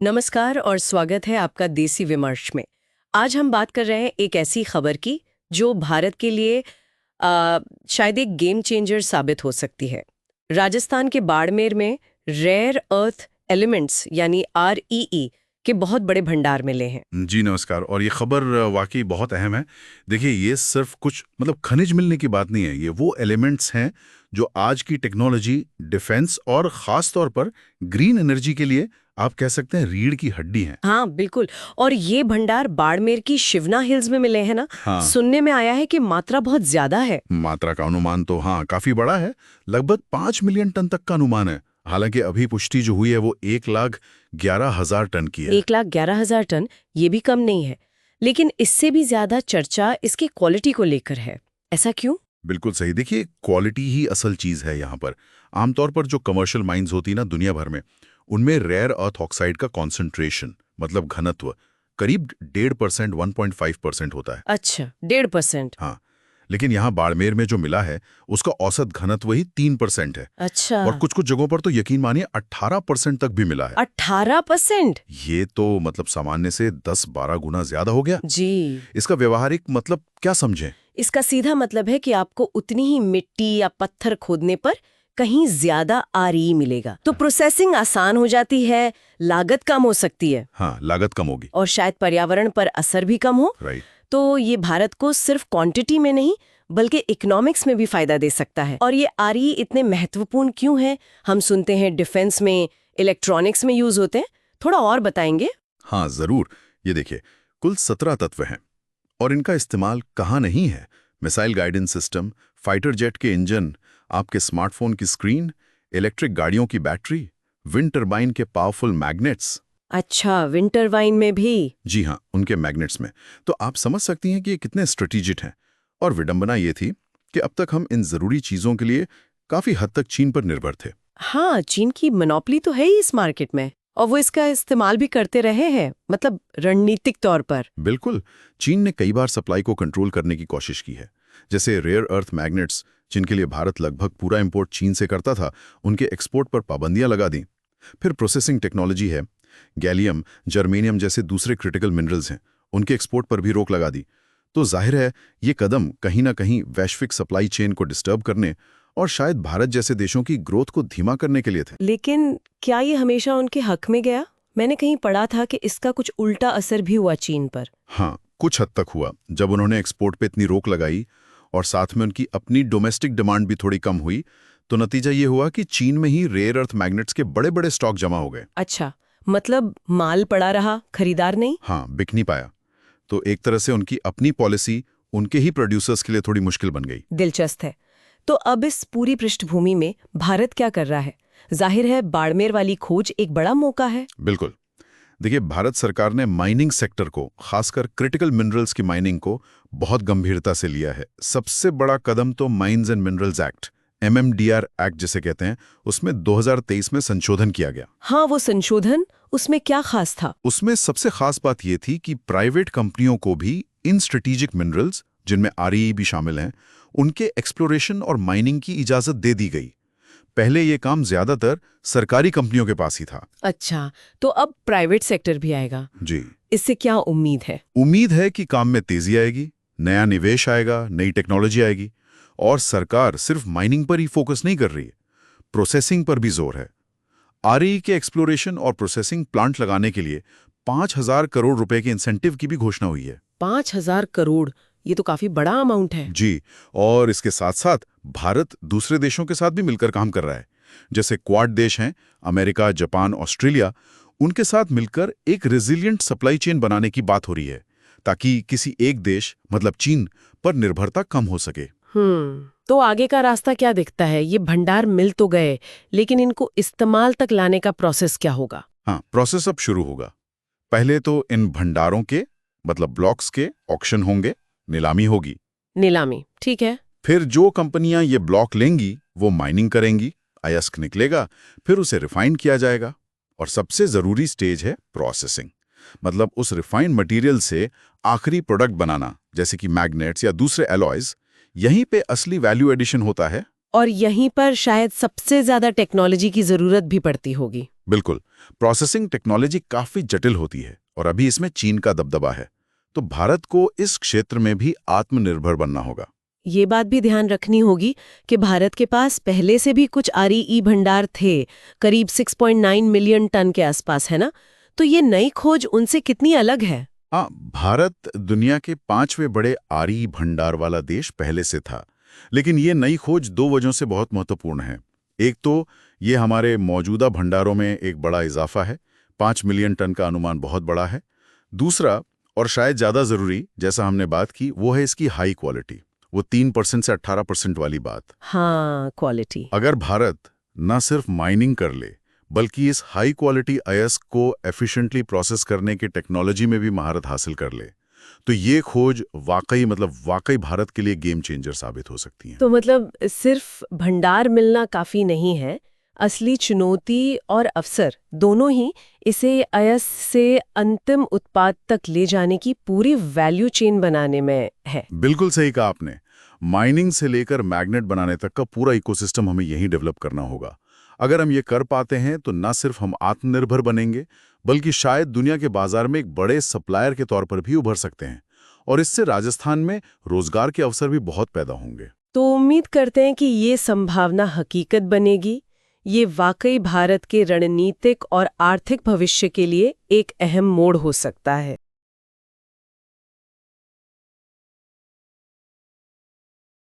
नमस्कार और स्वागत है आपका देसी विमर्श में। आज हम बात कर रहे हैं एक ऐसी खबर की जो भारत के लिए शायद एक गेम चेंजर साबित हो सकती है। राजस्थान के बाड़मेर में रेयर अर्थ एलिमेंट्स यानी REE के बहुत बड़े भंडार मिले हैं। जी नमस्कार। और ये खबर वाकई बहुत अहम है। देखिए, ये सिर्फ कुछ खनिज मिलने की बात नहीं है। ये वो एलिमेंट्स हैं जो आज की टेक्नोलॉजी, डिफेंस और खास तौर पर ग्रीन एनर्जी के लिए आप कह सकते हैं रीढ़ की हड्डी हैं। हाँ बिल्कुल। और ये भंडार बाड़मेर की शिवना हिल्स में मिले हैं ना। हाँ। सुनने में आया है कि मात्रा बहुत ज्यादा है। मात्रा का अनुमान तो हाँ काफी बड़ा है। लगभग 5 मिलियन टन तक का अनुमान है। हालांकि अभी पुष्टि जो हुई है वो 1,11,000 टन की है। 1,11,000 टन ये भी कम नहीं है, लेकिन इससे भी ज्यादा चर्चा इसकी क्वालिटी को लेकर है। ऐसा क्यों? बिल्कुल सही। देखिए, क्वालिटी ही असल चीज है यहाँ पर। आमतौर पर जो कमर्शियल माइंस होती है ना दुनिया भर में, उनमें रेयर अर्थ ऑक्साइड का कॉन्सेंट्रेशन घनत्व करीब 1.5% 1.5% होता है। अच्छा, 1.5%। हाँ, लेकिन यहाँ बाड़मेर में जो मिला है उसका औसत घनत्व ही 3% है। अच्छा। और कुछ कुछ जगहों पर तो यकीन मानिए 18% तक भी मिला है। 18%? ये तो सामान्य से 10-12 गुना ज्यादा हो गया जी। इसका व्यवहारिक क्या समझें? इसका सीधा मतलब है कि आपको उतनी ही मिट्टी या पत्थर खोदने पर कहीं ज्यादा RE मिलेगा, तो प्रोसेसिंग आसान हो जाती है, लागत कम हो सकती है। हाँ, लागत कम होगी और शायद पर्यावरण पर असर भी कम हो। राइट। तो ये भारत को सिर्फ क्वांटिटी में नहीं बल्कि इकोनॉमिक्स में भी फायदा दे सकता है। और ये RE इतने महत्वपूर्ण क्यों है? हम सुनते हैं डिफेंस में, इलेक्ट्रॉनिक्स में यूज होते हैं। थोड़ा और बताएंगे? हाँ जरूर। ये देखिए, कुल 17 तत्व हैं और इनका इस्तेमाल कहाँ नहीं है। Missile guidance system, fighter jet के इंजन, आपके स्मार्टफोन की स्क्रीन, इलेक्ट्रिक गाड़ियों की बैटरी, विंड टरबाइन के पावरफुल मैग्नेट्स। अच्छा, विंड टरबाइन में भी? जी हाँ, उनके मैग्नेट्स में। तो आप समझ सकती हैं कि ये कितने स्ट्रेटेजिक हैं। और विडंबना ये थी कि अब तक हम इन जरूरी चीजों के लिए काफी हद तक चीन पर निर्भर थे। हाँ, चीन की मोनोपोली तो है ही इस मार्केट में, और वो इसका इस्तेमाल भी करते रहे हैं, रणनीतिक तौर पर। बिल्कुल। चीन ने कई बार सप्लाई को कंट्रोल करने की कोशिश की है। जैसे रेयर अर्थ मैग्नेट्स, जिनके लिए भारत लगभग पूरा इंपोर्ट चीन से करता था, उनके एक्सपोर्ट पर पाबंदियां लगा दी। फिर प्रोसेसिंग टेक्नोलॉजी है, गैलियम, जर्मेनियम जैसे दूसरे क्रिटिकल मिनरल्स हैं, उनके एक्सपोर्ट पर भी रोक लगा दी। तो जाहिर है ये कदम कहीं ना कहीं वैश्विक सप्लाई चेन को डिस्टर्ब करने और शायद भारत जैसे देशों की ग्रोथ को धीमा करने के लिए थे। लेकिन क्या ये हमेशा उनके हक में गया? मैंने कहीं पढ़ा था कि इसका कुछ उल्टा असर भी हुआ चीन पर। हाँ, कुछ हद तक हुआ। जब उन्होंने एक्सपोर्ट पे इतनी रोक लगाई और साथ में उनकी अपनी डोमेस्टिक डिमांड भी थोड़ी कम हुई, तो नतीजा ये हुआ कि चीन में ही रेयर अर्थ मैग्नेट्स के बड़े बड़े स्टॉक जमा हो गए। अच्छा, माल पड़ा रहा, खरीदार नहीं? हाँ, बिक नहीं पाया। तो एक तरह से उनकी अपनी पॉलिसी उनके ही प्रोड्यूसर्स के लिए थोड़ी मुश्किल बन गई। दिलचस्प है। तो अब इस पूरी पृष्ठभूमि में भारत क्या कर रहा है? जाहिर है बाड़मेर वाली खोज एक बड़ा मौका है। बिल्कुल। देखिए, भारत सरकार ने माइनिंग सेक्टर को, खासकर क्रिटिकल मिनरल्स की माइनिंग को बहुत गंभीरता से लिया है। सबसे बड़ा कदम तो mines and minerals act, MMDR act जिसे कहते हैं, उसमें 2023 में संशोधन किया गया। हाँ, वो संशोधन, उसमें क्या खास था? उसमें सबसे खास बात यह थी कि प्राइवेट कंपनियों को भी इन स्ट्रेटेजिक मिनरल्स, जिनमें REE भी शामिल हैं, उनके एक्सप्लोरेशन और माइनिंग की इजाजत दे दी गई। पहले ये काम ज्यादातर सरकारी कंपनियों के पास ही था। अच्छा, तो अब प्राइवेट सेक्टर भी आएगा। जी। इससे क्या उम्मीद है? उम्मीद है कि काम में तेजी आएगी, नया निवेश आएगा, नई टेक्नोलॉजी आएगी। और सरकार सिर्फ माइनिंग पर ही फोकस नहीं कर रही है, प्रोसेसिंग पर भी जोर है। REE के एक्सप्लोरेशन और प्रोसेसिंग प्लांट लगाने के लिए 5,000 करोड़ रुपए के इंसेंटिव की भी घोषणा हुई है। 5,000 करोड़, ये तो काफी बड़ा अमाउंट है। जी। और इसके साथ साथ भारत दूसरे देशों के साथ भी मिलकर काम कर रहा है। जैसे क्वाड देश हैं, अमेरिका, जापान, ऑस्ट्रेलिया, उनके साथ मिलकर एक रेजिलिएंट सप्लाई चेन बनाने की बात हो रही है, ताकि किसी एक देश चीन पर निर्भरता कम हो सके। तो आगे का रास्ता क्या दिखता है? ये भंडार मिल तो गए, लेकिन इनको इस्तेमाल तक लाने का प्रोसेस क्या होगा? हाँ, प्रोसेस अब शुरू होगा। पहले तो इन भंडारों के ब्लॉक्स के ऑक्शन होंगे, नीलामी होगी। नीलामी, ठीक है। फिर जो कंपनियां ये ब्लॉक लेंगी वो माइनिंग करेंगी, अयस्क निकलेगा, फिर उसे रिफाइन किया जाएगा। और सबसे जरूरी स्टेज है प्रोसेसिंग, उस रिफाइंड मटेरियल से आखिरी प्रोडक्ट बनाना, जैसे कि मैग्नेट्स या दूसरे एलॉयज। यहीं पे असली वैल्यू एडिशन होता है। और यहीं पर शायद सबसे ज्यादा टेक्नोलॉजी की जरूरत भी पड़ती होगी। बिल्कुल। प्रोसेसिंग टेक्नोलॉजी काफी जटिल होती है और अभी इसमें चीन का दबदबा है। तो भारत को इस क्षेत्र में भी आत्मनिर्भर बनना होगा। ये बात भी ध्यान रखनी होगी कि भारत के पास पहले से भी कुछ आरईई भंडार थे, करीब 6.9 मिलियन टन के आसपास, है ना? तो ये नई खोज उनसे कितनी अलग है? हाँ, भारत दुनिया के 5वें बड़े आरई भंडार वाला देश पहले से था, लेकिन ये नई खोज 2 वजहों से बहुत महत्वपूर्ण है। एक तो ये हमारे मौजूदा भंडारों में एक बड़ा इजाफा है, 5 मिलियन टन का अनुमान बहुत बड़ा है। दूसरा, और शायद ज़्यादा ज़रूरी, जैसा हमने बात की, वो है इसकी हाई क्वालिटी, वो 3% से 18% वाली बात। हाँ, क्वालिटी। अगर भारत न सिर्फ माइनिंग कर ले, बल्कि इस हाई क्वालिटी अयस्क को एफिशिएंटली प्रोसेस करने की टेक्नोलॉजी में भी महारत हासिल कर ले, तो ये खोज वाकई भारत के लिए गेम चेंजर साबित हो सकती है। तो मतलब सिर्फ भंडार मिलना काफी नहीं है, असली चुनौती और अवसर दोनों ही इसे अयस्क से अंतिम उत्पाद तक ले जाने की पूरी वैल्यू चेन बनाने में है। बिल्कुल सही कहा आपने। माइनिंग से लेकर मैग्नेट बनाने तक का पूरा इकोसिस्टम हमें यहीं डेवलप करना होगा। अगर हम ये कर पाते हैं तो न सिर्फ हम आत्मनिर्भर बनेंगे, बल्कि शायद दुनिया के बाजार में एक बड़े सप्लायर के तौर पर भी उभर सकते हैं। और इससे राजस्थान में रोजगार के अवसर भी बहुत पैदा होंगे। तो उम्मीद करते हैं कि ये संभावना हकीकत बनेगी। ये वाकई भारत के रणनीतिक और आर्थिक भविष्य के लिए एक अहम मोड़ हो सकता है।